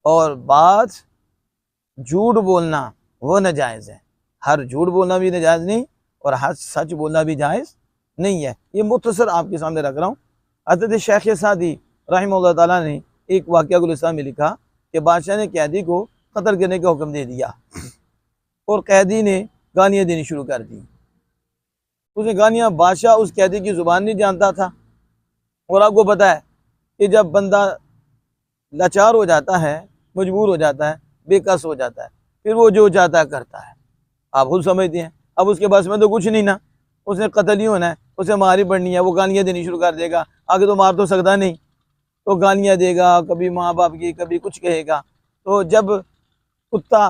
और बात झूठ बोलना वो नाजायज़ है। हर झूठ बोलना भी नाजायज़ नहीं और हर सच बोलना भी जायज़ नहीं है। ये मुख्तसर आपके सामने रख रहा हूँ। हज़रत शेख सादी रहमतुल्लाह ताला ने एक वाक़या गुलिस्तान में लिखा कि बादशाह ने कैदी को कत्ल करने का हुक्म दे दिया और कैदी ने गालियाँ देनी शुरू कर दी। उसने गालियाँ, बादशाह उस कैदी की ज़ुबान नहीं जानता था। और आपको पता है कि जब बंदा लाचार हो जाता है, मजबूर हो जाता है, बेकस हो जाता है, फिर वो जो चाहता है करता है। आप खुद समझते हैं। अब उसके पास में तो कुछ नहीं ना, उसने कत्ल ही होना है, उसे मारी पड़नी है, वो गालियाँ देनी शुरू कर देगा। आगे तो मार तो सकता नहीं, तो गालियाँ देगा, कभी माँ बाप की, कभी कुछ कहेगा। तो जब कुत्ता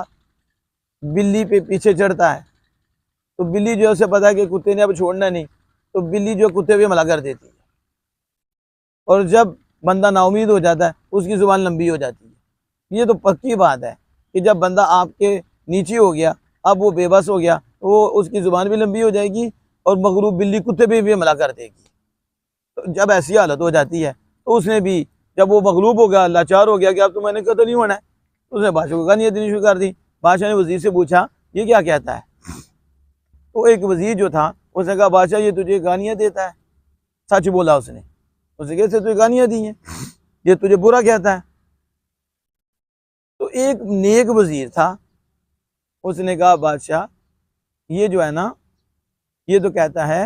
बिल्ली पे पीछे चढ़ता है तो बिल्ली जो है उसे पता है कि कुत्ते ने अब छोड़ना नहीं, तो बिल्ली जो कुत्ते पे हमला कर देती है। और जब बंदा नाउमीद हो जाता है उसकी ज़ुबान लंबी हो जाती है। ये तो पक्की बात है कि जब बंदा आपके नीचे हो गया, अब वो बेबस हो गया, वो उसकी ज़ुबान भी लंबी हो जाएगी और मगरूब बिल्ली कुत्ते पे भी हमला कर देगी। तो जब ऐसी हालत हो जाती है तो उसने भी, जब वो मगलूब हो गया, लाचार हो गया कि अब तो मैंने कत्ल नहीं होना है, तो उसने बादशाह को गालियाँ देनी शुरू कर दी। बादशाह ने वज़ीर से पूछा ये क्या कहता है? तो एक वज़ीर जो था उसने कहा बादशाह ये तुझे गालियाँ देता है। सच बोला उसने। उसने कैसे तुझे गालियाँ दी हैं, ये तुझे बुरा कहता है। तो एक नेक वज़ीर था, उसने कहा बादशाह ये जो है ना, ये तो कहता है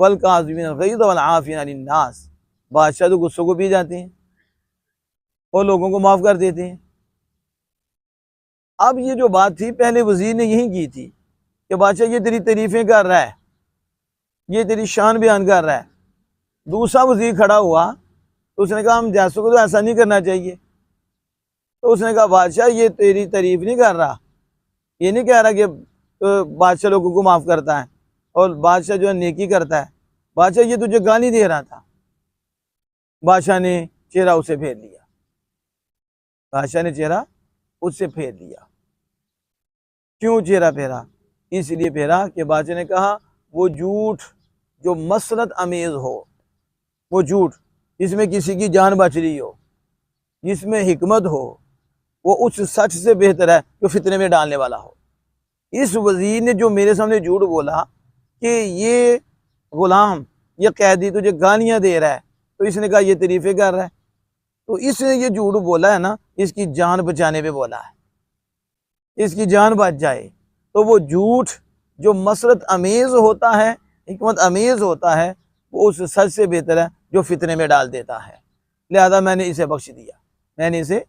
वल काज़िमीनल ग़ैज़ वल आफ़ीना अनिन नास, बादशाह तो गुस्सों को पी जाते हैं और लोगों को माफ़ कर देते हैं। अब ये जो बात थी पहले वज़ीर ने यही की थी कि बादशाह ये तेरी तारीफ़ें कर रहा है, ये तेरी शान बयान कर रहा है। दूसरा वज़ीर खड़ा हुआ तो उसने कहा हम जैसों को तो ऐसा नहीं करना चाहिए। तो उसने कहा बादशाह ये तेरी तारीफ़ नहीं कर रहा, ये नहीं कह रहा कि बादशाह लोगों को माफ़ करता है और बादशाह जो है नेकी करता है। बादशाह ये तुझे गाली दे रहा था। बादशाह ने चेहरा उसे फेर लिया। बादशाह ने चेहरा उससे फेर लिया। क्यों चेहरा फेरा? इसलिए फेरा कि बादशाह ने कहा वो झूठ जो मसरत अमेज़ हो, वो झूठ जिसमें किसी की जान बच रही हो, जिसमें हिकमत हो, वो उस सच से बेहतर है जो फितने में डालने वाला हो। इस वज़ीर ने जो मेरे सामने झूठ बोला कि ये गुलाम, ये कैदी तुझे गालियाँ दे रहा है, तो इसने कहा ये तारीफ़ें कर रहा है, तो इसने ये झूठ बोला है ना, इसकी जान बचाने पे बोला है, इसकी जान बच जाए। तो वो झूठ जो मसरत अमेज़ होता है, हिकमत अमेज़ होता है, वो उस सच से बेहतर है जो फितने में डाल देता है। लिहाजा मैंने इसे बख्श दिया, मैंने इसे